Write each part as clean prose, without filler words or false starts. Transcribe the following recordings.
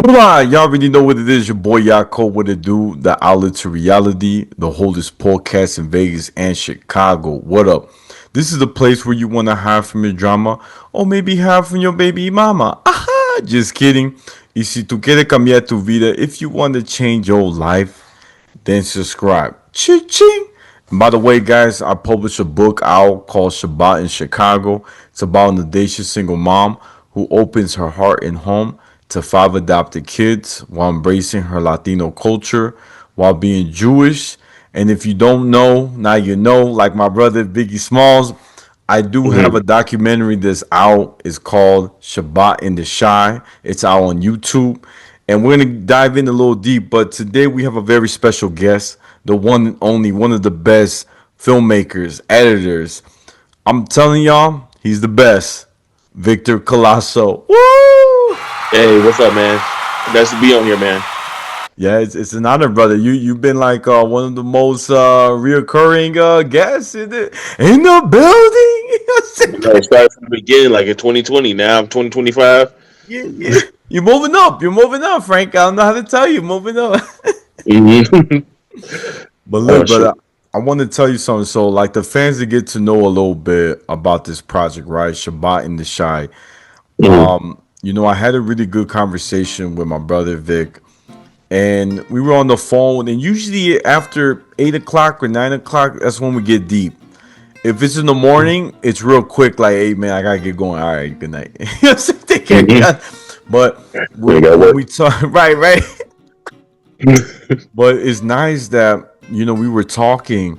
Y'all already know what it is. Your boy Yaakov, what it do? The outlet to reality, the holdest podcast in Vegas and Chicago. What up? This is the place where you want to hide from your drama or maybe hide from your baby mama. Aha! Just kidding. Y si tú quieres cambiar tu vida, if you want to change your life, then subscribe. Ching! By the way, guys, I published a book out called Shabbat in Chicago. It's about an audacious single mom who opens her heart and home to five adopted kids while embracing her Latino culture while being Jewish. And if you don't know, now you know, like my brother Biggie Smalls, I do have a documentary that's out. It's called Shabbat in the Shy. It's out on YouTube. And we're going to dive in a little deep. But today we have a very special guest, the one and only, one of the best filmmakers, editors. I'm telling y'all, he's the best. Victor Colasso. Woo! Hey, what's up, man? Nice to be on here, man. Yeah, it's an honor, brother. You've been like one of the most reoccurring guests in the building. I started from the beginning, like in 2020. Now I'm 2025. Yeah. You're moving up. You're moving up, Frank. I don't know how to tell you. Moving up. But look, brother, I want to tell you something. So, like the fans to get to know a little bit about this project, right? Shabbat in the Shy. I had a really good conversation with my brother Vic, and we were on the phone. And usually after 8 o'clock or 9 o'clock, that's when we get deep. If it's in the morning, it's real quick. Like, hey man, I gotta get going. All right, good night. But when we talk, right. But it's nice that we were talking,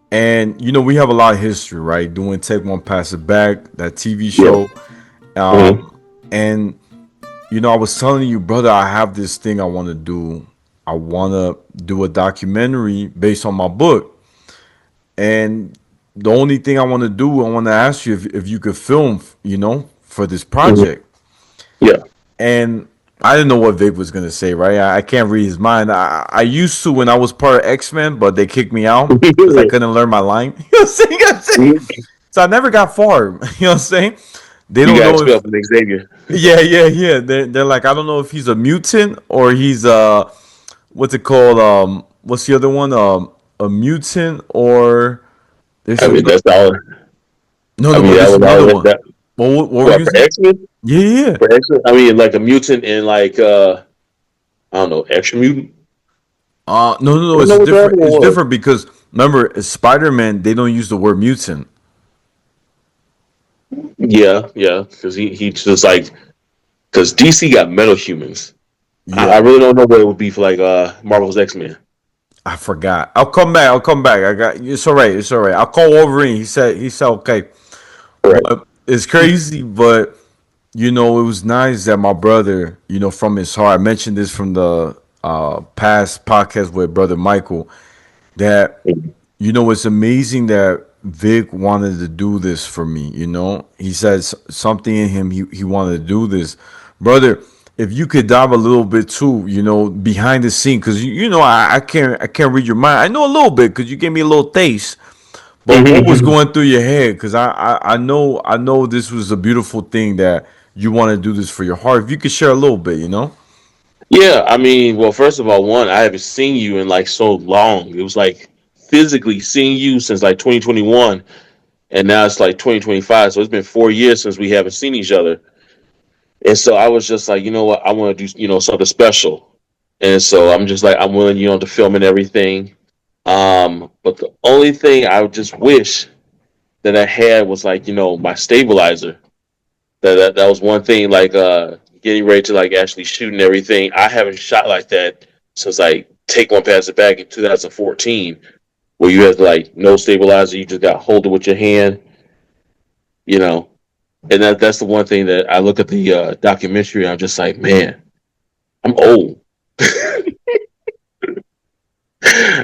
and we have a lot of history, right? Doing Take One Pass It Back, that TV show. And I was telling you, brother, I have this thing I want to do. I want to do a documentary based on my book. And the only thing I want to do, I want to ask you if you could film, for this project. Yeah. And I didn't know what Vic was going to say, right? I can't read his mind. I used to when I was part of X-Men, but they kicked me out because I couldn't learn my line. You know what I'm saying? So I never got far. You know what I'm saying? They don't know if Xavier. Yeah. They're like, I don't know if he's a mutant or he's what's it called? What's the other one? A mutant or that's all. No, but there's another one. What were you for X-Men? Yeah. For X-Men? I mean, like a mutant and like I don't know, extra mutant. No, it's different. It's different because remember, Spider-Man, they don't use the word mutant. Yeah, because he just like because DC got metal humans. Yeah. I really don't know what it would be for like Marvel's X-Men. I forgot. I'll come back. I got it's all right. I'll call Wolverine. He said okay. Right. But it's crazy, but it was nice that my brother, from his heart. I mentioned this from the past podcast with brother Michael. That it's amazing that Vic wanted to do this for me. He says something in him. He wanted to do this, brother. If you could dive a little bit too, behind the scene, because I can't read your mind. I know a little bit because you gave me a little taste. But what was going through your head? Because I know this was a beautiful thing that you want to do this for your heart. If you could share a little bit, Yeah, I mean, well, first of all, I haven't seen you in like so long. It was like physically seeing you since like 2021, and now it's like 2025. So it's been 4 years since we haven't seen each other. And so I was just like, you know what, I want to do, something special. And so I'm just like, I'm willing, to film and everything. But the only thing I just wish that I had was like, my stabilizer. That was one thing, like getting ready to like actually shoot and everything. I haven't shot like that since like Take One Pass It Back in 2014, where you had like no stabilizer, you just got to hold it with your hand, And that's the one thing that I look at the documentary, I'm just like, man, I'm old.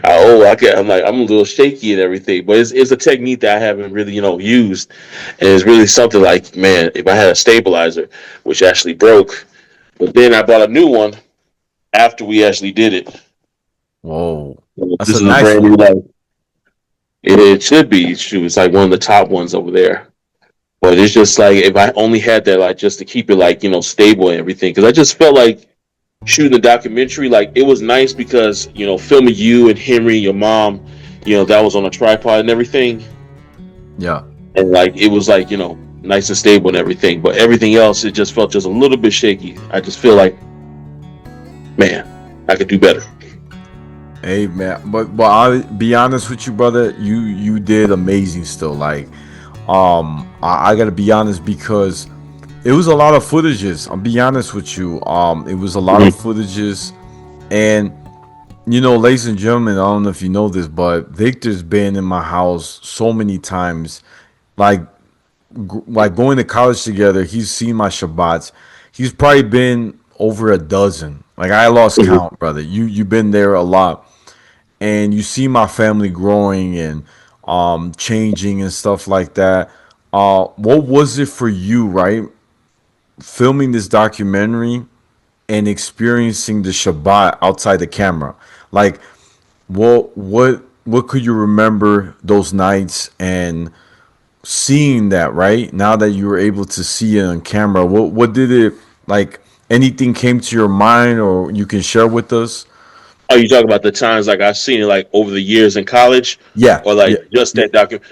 I'm like, I'm a little shaky and everything, but it's a technique that I haven't really, used. And it's really something like, man, if I had a stabilizer, which actually broke, but then I bought a new one after we actually did it. Whoa. This is a brand new, like, it should be. It's like one of the top ones over there. But it's just like, if I only had that, like, just to keep it, like, stable and everything. Because I just felt like shooting the documentary, like it was nice because filming you and Henry, your mom, that was on a tripod and everything, Yeah. and like it was like nice and stable and everything. But everything else, it just felt just a little bit shaky. I just feel like, man, I could do better. Hey man, but I be honest with you, brother. You did amazing still. Like, I gotta be honest because it was a lot of footages. I'll be honest with you. It was a lot of Mhm. footages, and ladies and gentlemen, I don't know if you know this, but Victor's been in my house so many times. Like, like going to college together. He's seen my Shabbats. He's probably been over a dozen. Like I lost Mhm. count, brother. You've been there a lot, and you see my family growing and changing and stuff like that. What was it for you, right? Filming this documentary and experiencing the Shabbat outside the camera. Like what could you remember those nights and seeing that, right? Now that you were able to see it on camera, what did it like anything came to your mind or you can share with us? Are you talking about the times like I've seen it like over the years in college, Yeah. or Yeah. like just Yeah. that document?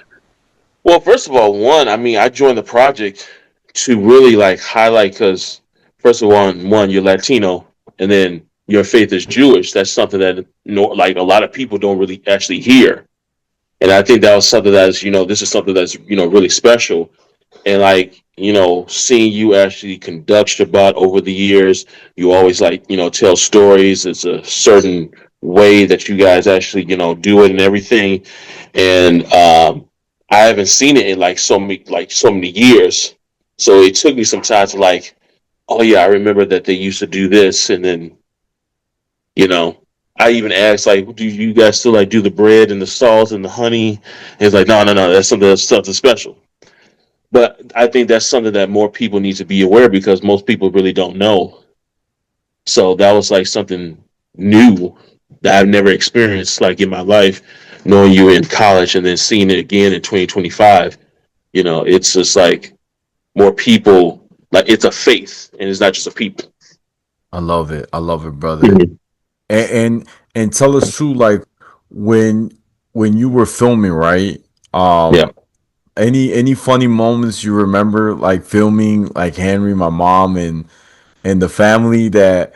Well, first of all, one, I mean, I joined the project to really like highlight because first of all, one, you're Latino, and then your faith is Jewish. That's something that like a lot of people don't really actually hear, and I think that was something that's this is something that's really special, and like seeing you actually conduct Shabbat over the years, you always like tell stories. It's a certain way that you guys actually do it and everything, and I haven't seen it in like so many years. So it took me some time to like, oh yeah, I remember that they used to do this, and then you know. I even asked, like, do you guys still like do the bread and the salt and the honey? And it's like, no, no, no, that's something special. But I think that's something that more people need to be aware because most people really don't know. So that was like something new that I've never experienced like in my life, knowing you in college and then seeing it again in 2025. It's just like more people, like it's a faith and it's not just a people. I love it. I love it, brother. Mhm. And tell us too, like when when you were filming, right? Yeah. Any funny moments you remember, like filming, like Henry, my mom, and the family that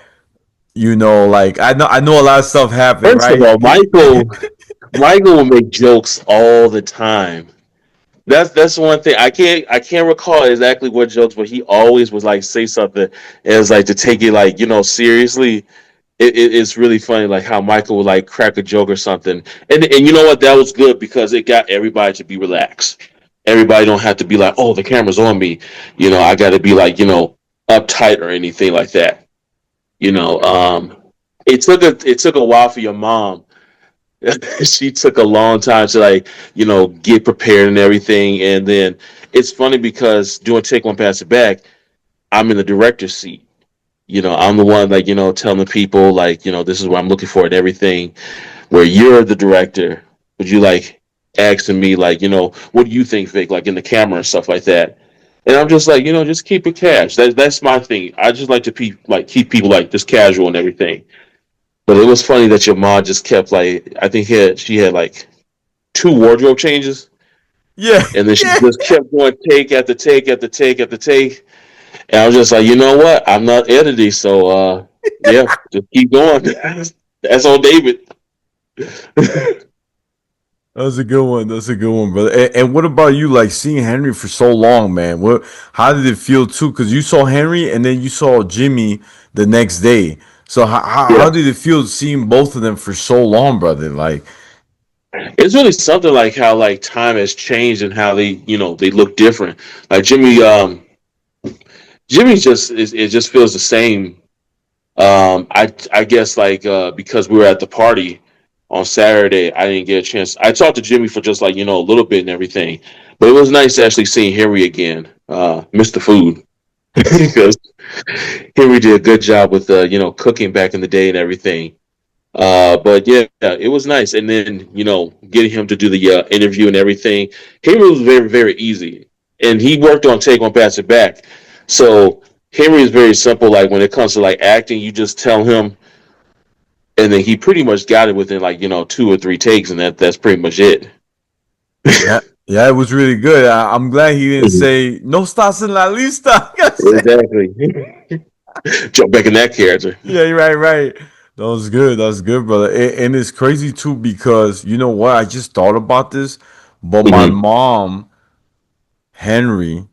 like I know a lot of stuff happened, First of right? all, Michael will make jokes all the time. That's one thing I can't recall exactly what jokes, but he always would like say something as like to take it like seriously. It's really funny like how Michael would like crack a joke or something, and you know what, that was good because it got everybody to be relaxed. Everybody don't have to be like, oh, the camera's on me. I got to be like uptight or anything like that. You know, it took a while for your mom. She took a long time to like get prepared and everything, and then it's funny because doing take one pass it back, I'm in the director's seat. I'm the one like telling the people like this is what I'm looking for and everything. Where you're the director, would you like asking me like what do you think, Vic, like in the camera and stuff like that. And I'm just like just keep it cash. That's my thing. I just like to keep people like just casual and everything. But it was funny that your mom just kept like I think she had like two wardrobe changes, Yeah, and then she yeah. just kept going take after take after take after take. And I was just like, you know what? I'm not editing, so yeah, just keep going. That's on David. That was a good one. That's a good one, brother. And what about you? Like seeing Henry for so long, man. What? How did it feel too? Because you saw Henry and then you saw Jimmy the next day. So how Yeah, did it feel seeing both of them for so long, brother? Like, it's really something like how like time has changed and how they look different. Like Jimmy just it just feels the same. I guess like because we were at the party on Saturday, I didn't get a chance. I talked to Jimmy for just like a little bit and everything, but it was nice actually seeing Henry again, Mr. Food, because Henry did a good job with cooking back in the day and everything. But yeah, it was nice, and then getting him to do the interview and everything. Henry was very very easy, and he worked on Take One Pass It Back, so. Henry is very simple. Like when it comes to like acting, you just tell him, and then he pretty much got it within like 2 or 3 takes, and that's pretty much it. Yeah, yeah, it was really good. I'm glad he didn't say no stars en la lista. Exactly. Jump back in that character. Yeah, you're right, right. That was good. That was good, brother. And it's crazy too because you know what? I just thought about this, but my Hmm. mom, Henry,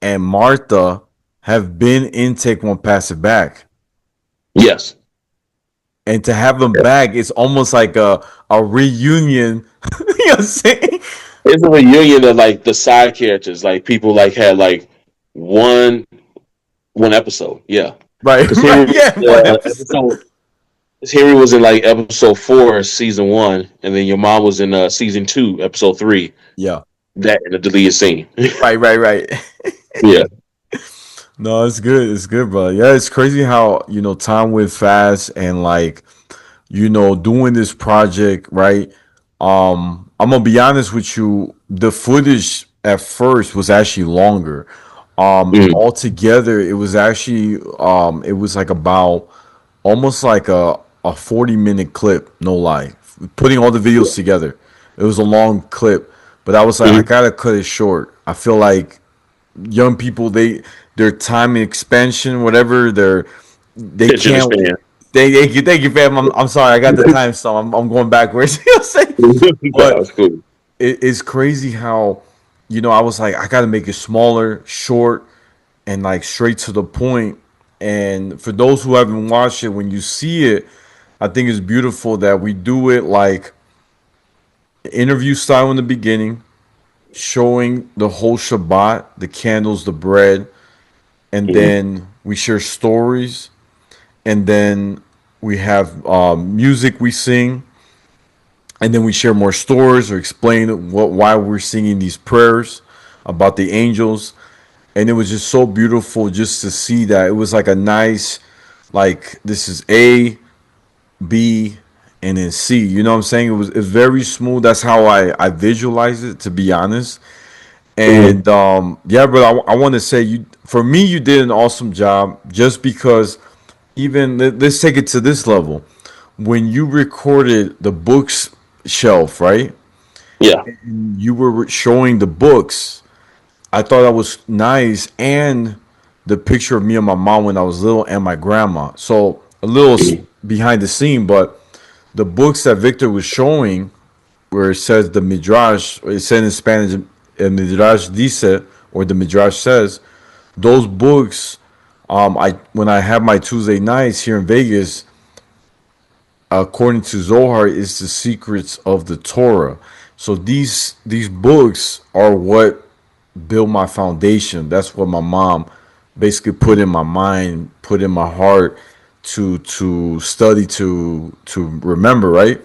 and Martha have been in Take One Pass It Back, Yes. and to have them back, it's almost like a reunion. You know what I'm saying? It's a reunion of like the side characters, like people like had like one one episode. Yeah, Right, because right. Yeah, one episode. Henry was in like episode 4, season 1, and then your mom was in season 2, episode 3. Yeah. That in the deleted scene. Right, right, right. Yeah. No, it's good. It's good, brother. Yeah, it's crazy how time went fast and like doing this project, right? I'm gonna be honest with you. The footage at first was actually longer. Mm. Altogether, it was actually it was like about almost like a 40-minute clip. No lie, putting all the videos together, it was a long clip. But I was like, I Mm-hmm. gotta cut it short. I feel like young people, their time expansion, whatever, they Attention can't. span. Thank you, fam. I'm sorry. I got the time, so I'm going backwards. You know what I'm saying? That But was cool. it's crazy how, I was like, I got to make it smaller, short, and like straight to the point. And for those who haven't watched it, when you see it, I think it's beautiful that we do it like interview style in the beginning, showing the whole Shabbat, the candles, the bread, and Mm-hmm. then we share stories, and then we have music we sing, and then we share more stories or explain why we're singing these prayers about the angels. And it was just so beautiful just to see that. It was like a nice, like, this is A, B, and then C. You know what I'm saying? It was very smooth. That's how I visualize it, to be honest. Mm-hmm. And yeah, but I want to say, you, for me, you did an awesome job, just because even let's take it to this level. When you recorded the books shelf, right? Yeah. You were showing the books. I thought that was nice, and the picture of me and my mom when I was little, and my grandma. So a little Mm-hmm. behind the scene, but the books that Victor was showing, where it says the Midrash, it said in Spanish, Midrash dice, or the Midrash says, those books. I when I have my Tuesday nights here in Vegas, according to Zohar, is the secrets of the Torah. So these books are what build my foundation. That's what my mom basically put in my mind, put in my heart to study, to remember, right?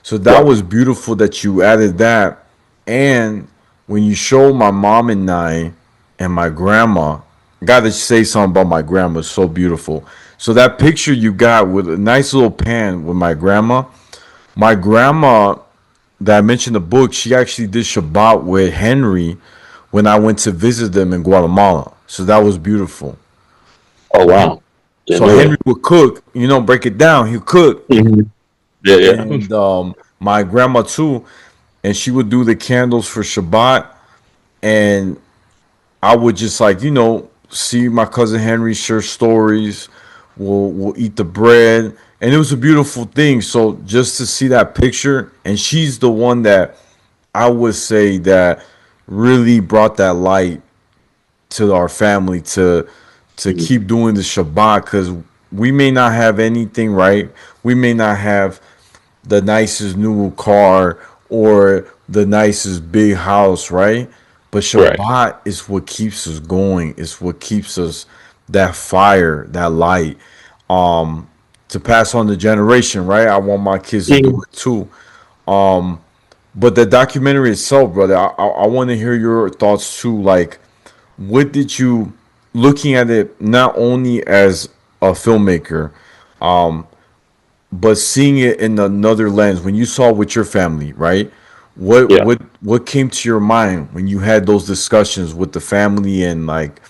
So that Right. was beautiful that you added that. And when you show my mom and I and my grandma, I gotta say something about my grandma. It's so beautiful. So that picture you got with a nice little pan with my grandma that I mentioned the book, she actually did Shabbat with Henry when I went to visit them in Guatemala. So that was beautiful. Oh wow. Didn't So know Henry that. would cook, break it down. He'll cook, Mm-hmm. Yeah. Yeah. and my grandma too, and she would do the candles for Shabbat, and I would just like see my cousin Henry share stories. We'll eat the bread, and it was a beautiful thing. So just to see that picture, and she's the one that I would say that really brought that light to our family to Mm-hmm. keep doing the Shabbat, because we may not have anything, right. We may not have the nicest new car or the nicest big house, right? But Right. Shabbat is what keeps us going. It's what keeps us that fire, that light, to pass on the generation, right? I want my kids to do Mm-hmm. it too. But the documentary itself, brother, I want to hear your thoughts too. Like, what did you, looking at it not only as a filmmaker, but seeing it in another lens, when you saw it with your family, right? What Yeah. what what came to your mind when you had those discussions with the family, and like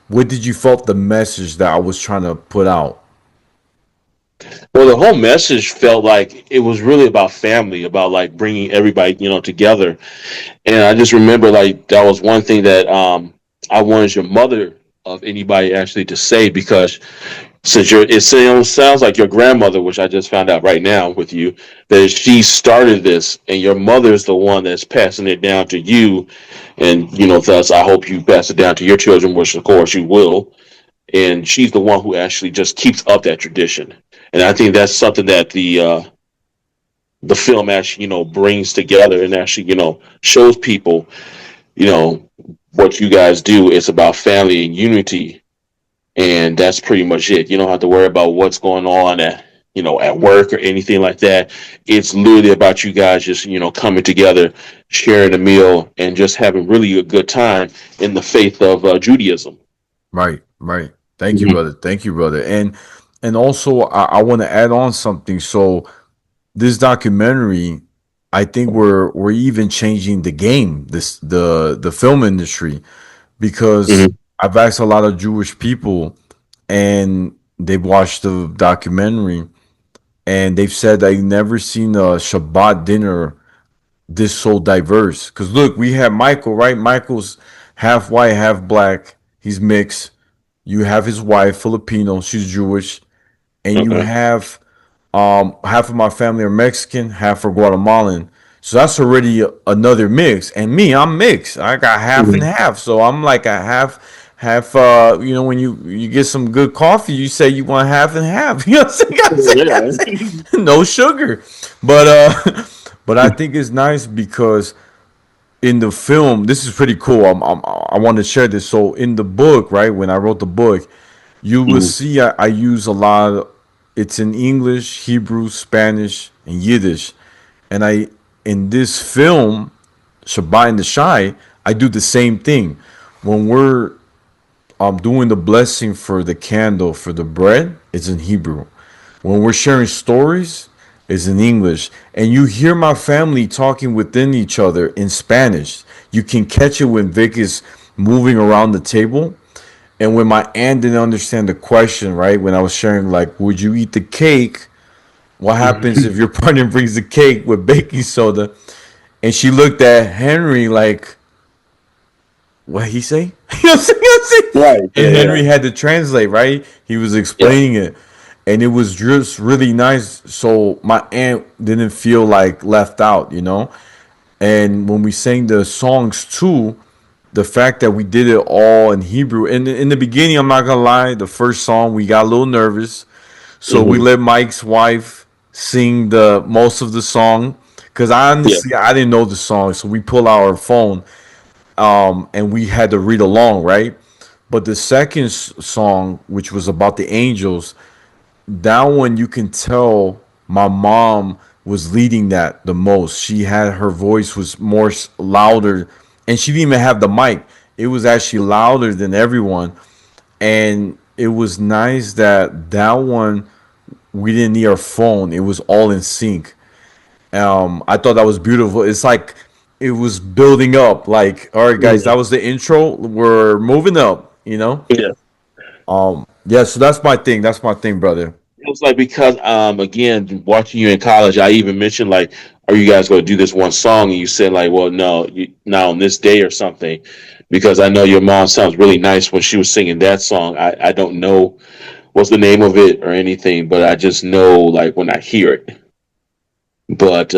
What did you felt the message that I was trying to put out? Well, the whole message felt like it was really about family, about like bringing everybody, together. And I just remember like that was one thing that I wanted your mother of anybody actually to say, because since sounds like your grandmother, which I just found out right now with you, that she started this, and your mother's the one that's passing it down to you, and thus I hope you pass it down to your children, which of course you will. And she's the one who actually just keeps up that tradition, and I think that's something that the film actually brings together and actually shows people you know what you guys do. It's about family and unity, and that's pretty much it. You don't have to worry about what's going on at work or anything like that. It's literally about you guys just coming together, sharing a meal, and just having really a good time in the faith of Judaism. Right, right. Thank you, Mhm. brother. Thank you, brother. And also, I want to add on something. So this documentary, I think we're even changing the game, the film industry, because Mhm. I've asked a lot of Jewish people, and they've watched the documentary, and they've said they've never seen a Shabbat dinner this so diverse. Because look, we have Michael, right? Michael's half white, half black. He's mixed. You have his wife, Filipino. She's Jewish, and you Okay. have half of my family are Mexican, half are Guatemalan. So that's already another mix. And me, I'm mixed. I got half and Mhm. half. So I'm like a half. When you get some good coffee, you say you want half and half. You know what I'm saying? Yeah. No sugar, but but I think it's nice because in the film, this is pretty cool. I want to share this. So in the book, right, when I wrote the book, you will Mhm. see I use a lot. It's in English, Hebrew, Spanish, and Yiddish. And in this film, Shabbat and the Shy, I do the same thing. When we're doing the blessing for the candle for the bread, it's in Hebrew. When we're sharing stories, it's in English. And you hear my family talking within each other in Spanish. You can catch it when Vic is moving around the table. And when my aunt didn't understand the question, right? When I was sharing, like, would you eat the cake? What happens Mhm. if your partner brings the cake with baking soda? And she looked at Henry like, what he say? You know what I'm saying? Right. And Yeah. Yeah. Henry had to translate, right? He was Yeah. explaining it. And it was just really nice. So my aunt didn't feel like left out, you know? And when we sang the songs too, the fact that we did it all in Hebrew. And in the beginning, I'm not gonna lie, the first song we got a little nervous, so we Hmm. let Mike's wife sing the most of the song. Cause Yeah. I didn't know the song, so we pull out our phone, and we had to read along, right? But the second song, which was about the angels, that one you can tell my mom was leading that the most. She had her voice was more louder, and she didn't even have the mic. It was actually louder than everyone, and it was nice that that one we didn't need our phone. It was all in sync. I thought that was beautiful. It's like it was building up. Like, all right, guys, that Mhm. was the intro. We're moving up. You know. Yeah. Yeah. So that's my thing. That's my thing, brother. It was like because again, watching you in college, I even mentioned like, are you guys going to do this one song? And you said like, well, no, not on this day or something, because I know your mom sounds really nice when she was singing that song. I don't know what's the name of it or anything, but I just know like when I hear it. But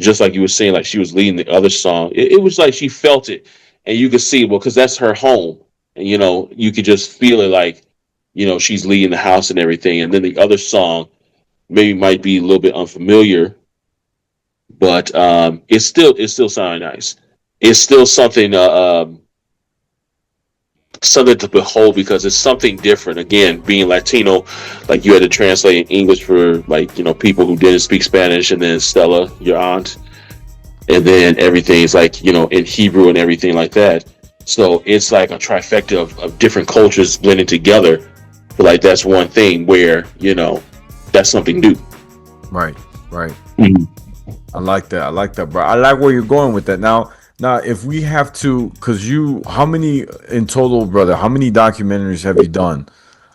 just like you were saying, like she was leading the other song, it was like she felt it, and you could see, well, because that's her home, and you could just feel it, like she's leading the house and everything. And then the other song maybe might be a little bit unfamiliar, but it's still sounding nice. It's still something to behold, because it's something different. Again, being Latino, like you had to translate in English for like people who didn't speak Spanish, and then Stella, your aunt, and then everything's like in Hebrew and everything like that. So it's like a trifecta of different cultures blending together. But like that's one thing where that's something new. Right. Right. Mhm. I like that. I like that, bro. I like where you're going with that. Now, Now, if we have to, because how many in total, brother? How many documentaries have you done?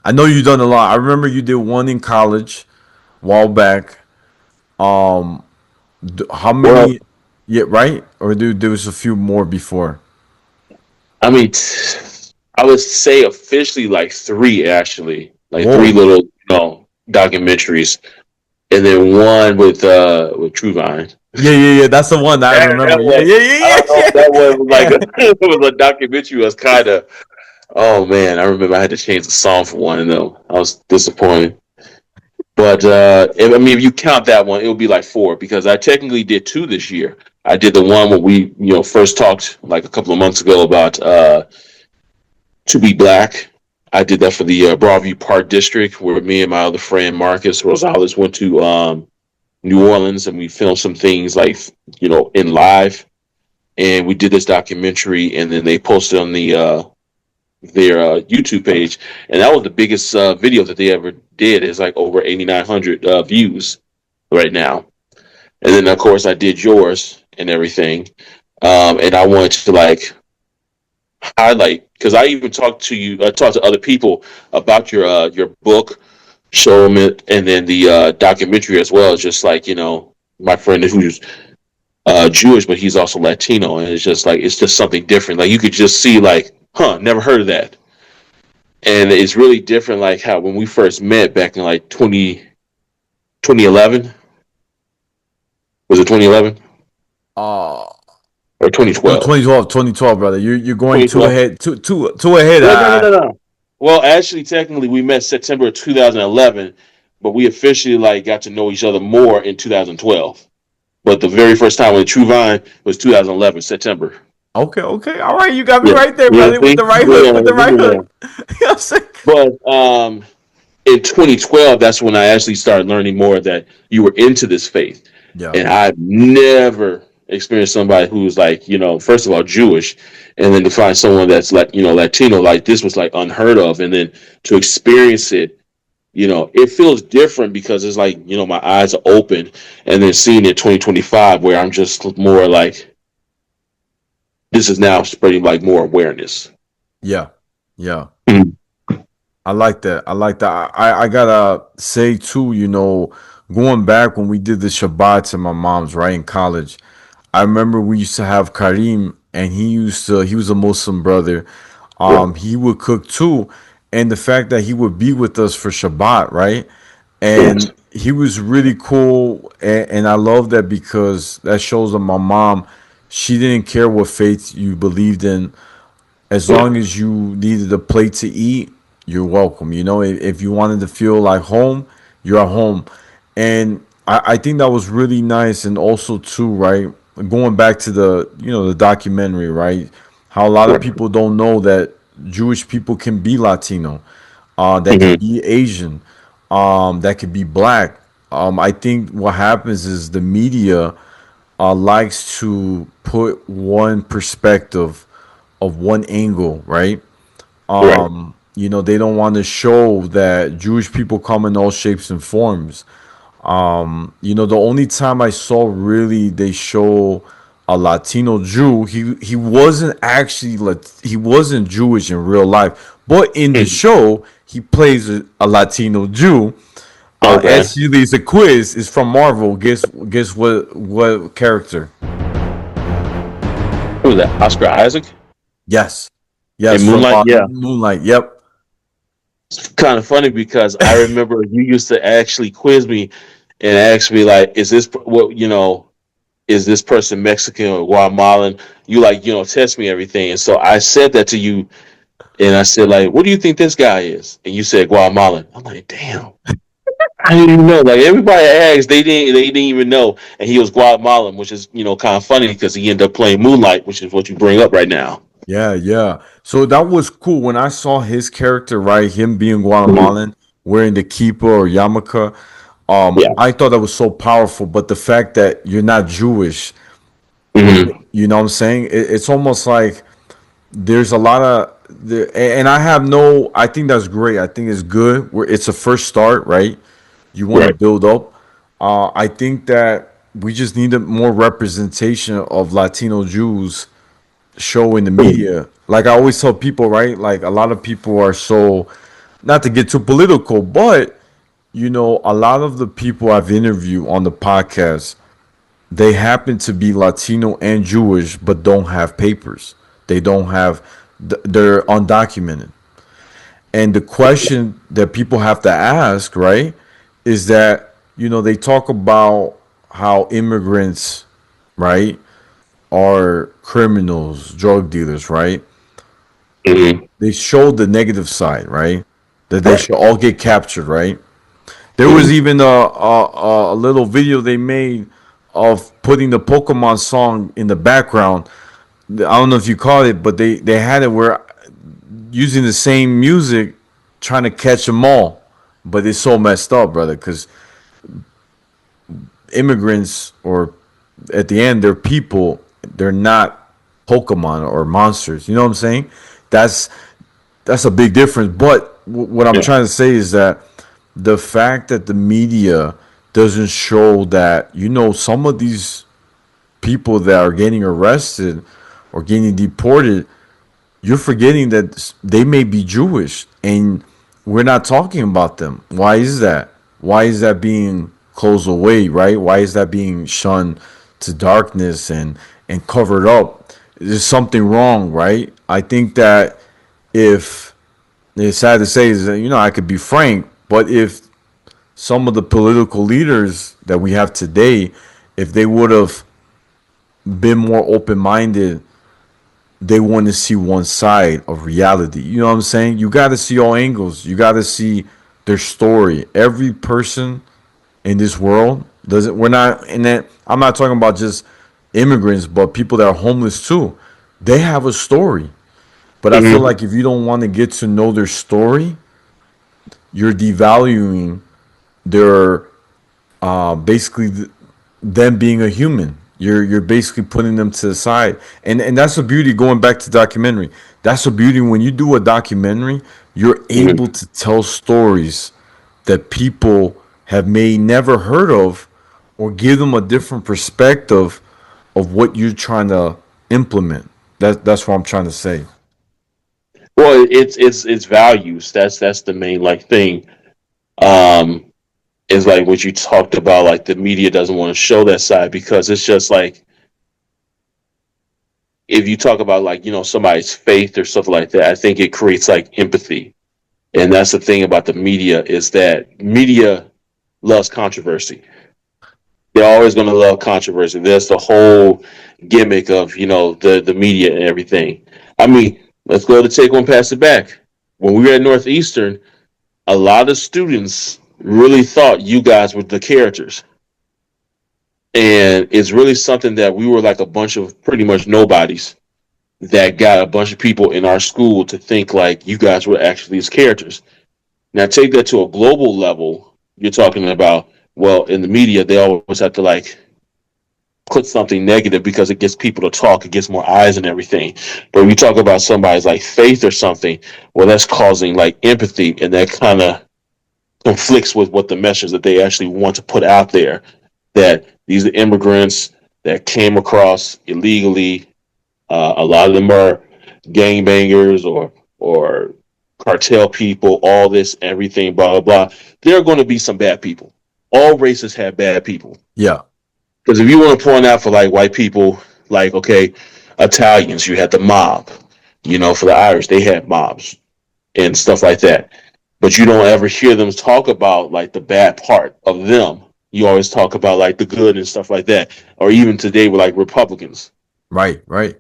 I know you've done a lot. I remember you did one in college a while back. How Well, many? Yeah, right? Or there was a few more before? I mean, I would say officially like three actually, like three Whoa. little documentaries, and then one with Truvine. Yeah, yeah, yeah. That's the one that I That remember. Yeah, one, yeah, I yeah, don't know if that one yeah, was like yeah. it was a documentary. It was kind of, oh man, I remember I had to change the song for one of them. I was disappointed. But I mean, if you count that one, it would be like four because I technically did two this year. I did the one where we, first talked like a couple of months ago about To Be Black. I did that for the Broadview Park District where me and my other friend Marcus Rosales went to New Orleans and we filmed some things like, in live. And we did this documentary and then they posted on their YouTube page, and that was the biggest video that they ever did. It's like over 8,900 views right now. And then of course I did yours and everything, and I wanted to like highlight because I even talked to you, talked to other people about your book, show them it, and then the documentary as well. Just like my friend who's Jewish, but he's also Latino, and it's just like it's just something different. Like you could just see like, huh, never heard of that. And it's really different like how when we first met back in like 2011, was it 2011 Uh, or no, 2012? 2012, 2012, brother. You're going too 2012. ahead, too ahead. Well, no. Well, actually, technically, we met September of 2011, but we officially like got to know each other more in 2012. But the very first time with True Vine was 2011 September. Okay, okay, all right. You got me Yeah, right there, yeah, brother, with see, the right hook, yeah, with the right yeah. hook. You know what I'm saying? But in 2012, that's when I actually started learning more that you were into this faith. Yeah, And I've never experienced somebody who's like, first of all, Jewish, and then to find someone that's like, Latino, like this was like unheard of. And then to experience it, it feels different because it's like, my eyes are open. And then seeing it 2025, where I'm just more like, this is now spreading like more awareness. yeah, yeah. Mhm. I like that. I like that. I gotta say too. Going back when we did the Shabbats at my mom's right in college, I remember we used to have Karim, and he was a Muslim brother. Yeah. He would cook too, and the fact that he would be with us for Shabbat, right? Yes. And he was really cool, and I love that because that shows that my mom, she didn't care what faith you believed in, as Yeah. long as you needed a plate to eat, you're welcome. If you wanted to feel like home, you're at home. And I think that was really nice. And also too, right? Going back to the documentary, right? How a lot of Right. people don't know that Jewish people can be Latino, that could Mm-hmm. be Asian, that could be black. I think what happens is the media likes to put one perspective of one angle, right? Right. They don't want to show that Jewish people come in all shapes and forms. The only time I saw really they show a Latino Jew, he wasn't actually he wasn't Jewish in real life, but in the Mhm. show he plays a Latino Jew. Okay. Actually, it's a quiz. It's from Marvel. Guess what character? Who was that? Oscar Isaac Yes, in yes, from Moonlight. Yeah. Moonlight. Yep. It's kind of funny because I remember you used to actually quiz me and ask me like, "Is this what Is this person Mexican or Guatemalan?" You like test me everything, and so I said that to you, and I said like, "What do you think this guy is?" And you said Guatemalan. I'm like, damn. I didn't even know. Like everybody asked, they didn't even know, and he was Guatemalan, which is kind of funny because he ended up playing Moonlight, which is what you bring up right now. Yeah, yeah. So that was cool when I saw his character, right? Him being Mhm. Guatemalan, wearing the kippah or yarmulke. Yeah. I thought that was so powerful. But the fact that you're not Jewish, Hmm. you know what I'm saying? It's almost like there's a lot of and I have no. I think that's great. I think it's good. Where it's a first start, right? You want to Right. build up. I think that we just need a more representation of Latino Jews show in the media. Like I always tell people, right? Like a lot of people are so, not to get too political, but a lot of the people I've interviewed on the podcast, they happen to be Latino and Jewish, but don't have papers. They don't have, they're undocumented. And the question that people have to ask, right, is that, they talk about how immigrants, right, are criminals, drug dealers, right? Mm-hmm. They showed the negative side, right? That they Right. should all get captured, right? There was Mm-hmm. even a little video they made of putting the Pokemon song in the background. I don't know if you caught it, but they had it where using the same music, trying to catch them all. But it's so messed up, brother, because immigrants, or at the end, they're people. They're not Pokemon or monsters. You know what I'm saying? That's that's a big difference. But what I'm Yeah. trying to say is that the fact that the media doesn't show that, some of these people that are getting arrested or getting deported, you're forgetting that they may be Jewish and we're not talking about them. Why is that? Why is that being closed away, right? Why is that being shunned to darkness and covered up? There's something wrong, right? I think that if it's sad to say is that, I could be frank, but if some of the political leaders that we have today, if they would have been more open minded, they want to see one side of reality. You know what I'm saying? You got to see all angles. You got to see their story. Every person in this world doesn't. We're not in that. I'm not talking about just immigrants, but people that are homeless too. They have a story. But I feel Mm-hmm. like if you don't want to get to know their story, you're devaluing their basically them being a human. You're basically putting them to the side, and that's the beauty. Going back to documentary, that's the beauty when you do a documentary. You're Mm-hmm. able to tell stories that people have may never heard of, or give them a different perspective of what you're trying to implement. That's what I'm trying to say. Well, it's values. That's the main like thing. Um, is like what you talked about. Like the media doesn't want to show that side because it's just like if you talk about like somebody's faith or something like that. I think it creates like empathy, and that's the thing about the media is that media loves controversy. They're always going to love controversy. There's the whole gimmick of the media and everything. I mean, let's go to take one pass it back. When we were at Northeastern, a lot of students really thought you guys were the characters. And it's really something that we were like a bunch of pretty much nobodies that got a bunch of people in our school to think like you guys were actually these characters. Now take that to a global level. You're talking about, well, in the media, they always have to like put something negative because it gets people to talk, it gets more eyes and everything. But when you talk about somebody's like faith or something, well, that's causing like empathy, and that kind of conflicts with what the message that they actually want to put out there. That these are immigrants that came across illegally. A lot of them are gangbangers or cartel people. All this, everything, blah blah blah. There are going to be some bad people. All races have bad people. Yeah. Because if you want to point out for like white people, like okay, Italians, you had the mob. For the Irish, they had mobs and stuff like that. But you don't ever hear them talk about like the bad part of them. You always talk about like the good and stuff like that. Or even today with like Republicans Right. Right.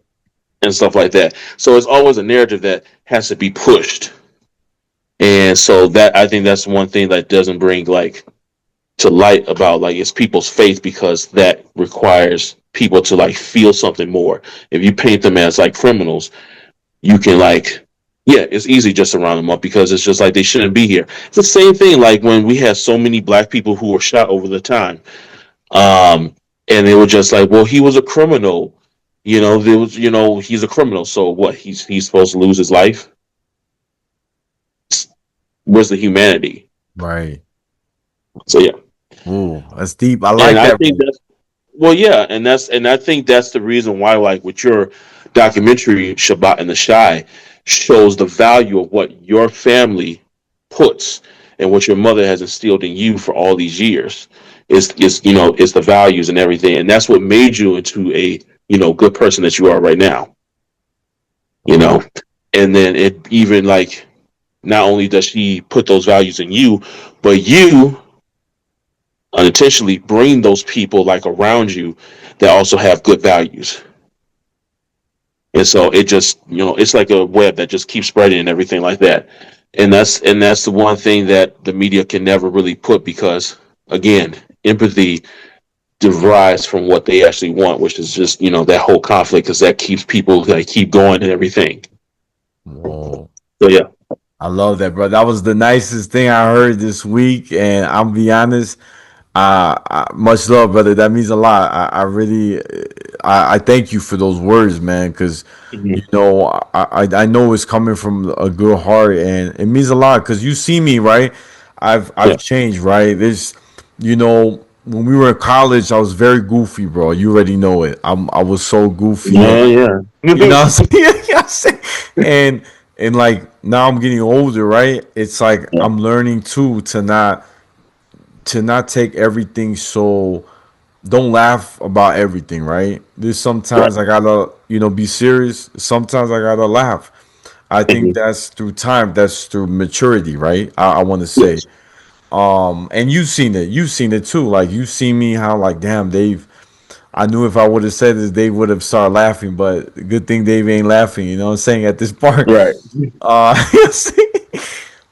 and stuff like that. So it's always a narrative that has to be pushed. And so that I think that's one thing that doesn't bring like to light about like it's people's faith because that requires people to like feel something more. If you paint them as like criminals, you can like yeah, it's easy just to round them up because it's just like they shouldn't be here. It's the same thing like when we had so many black people who were shot over the time. Um and they were just like, well, he was a criminal. There was he's a criminal, so what? He's supposed to lose his life? Where's the humanity? Right. So yeah. Ooh, that's deep. I And like I that, think bro. that's Well, yeah, and I think that's the reason why, like with your documentary, Shabbat and the Shy, shows the value of what your family puts and what your mother has instilled in you for all these years. Is is the values and everything, and that's what made you into a good person that you are right now. You Wow. know, and then it even like not only does she put those values in you, but you unintentionally bring those people like around you that also have good values. And so it just, it's like a web that just keeps spreading and everything like that. And that's the one thing that the media can never really put because again, empathy derives from what they actually want, which is just, that whole conflict because that keeps people like keep going and everything. Whoa. So yeah. I love that, bro. That was the nicest thing I heard this week, and I'm be honest. Much love, brother. That means a lot. I really, I thank you for those words, man. Because Mhm. I know it's coming from a good heart, and it means a lot. Because you see me, right? I've Yeah. changed, right? When we were in college, I was very goofy, bro. You already know it. I was so goofy, Oh and yeah. you know what I'm saying? You know what I'm saying? And like now I'm getting older, right? It's like Yeah. I'm learning too to not take everything so don't laugh about everything, right? There's Right. sometimes I gotta, be serious. Sometimes I gotta laugh. I think Mhm. that's through time, that's through maturity, right? I want to say. Yes. And you've seen it. You've seen it too. Like you've seen me how like damn Dave, I knew if I would have said this, Dave would have started laughing, but good thing Dave ain't laughing, you know what I'm saying, at this part. Right. Uh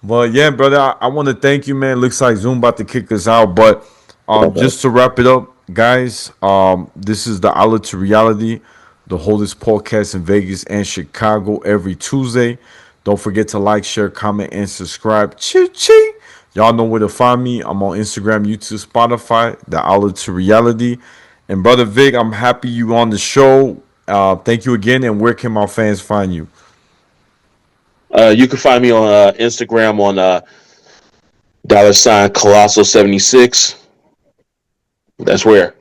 But yeah, brother, I want to thank you, man. Looks like Zoom about to kick us out. But Okay. just to wrap it up, guys, this is the Outlet to Reality, the oldest podcast in Vegas and Chicago every Tuesday. Don't forget to like, share, comment, and subscribe. Ching ching. Y'all know where to find me. I'm on Instagram, YouTube, Spotify, the Outlet to Reality. And brother Vic, I'm happy you on the show. Thank you again. And where can my fans find you? You can find me on Instagram on dollar sign colossal 76. That's where.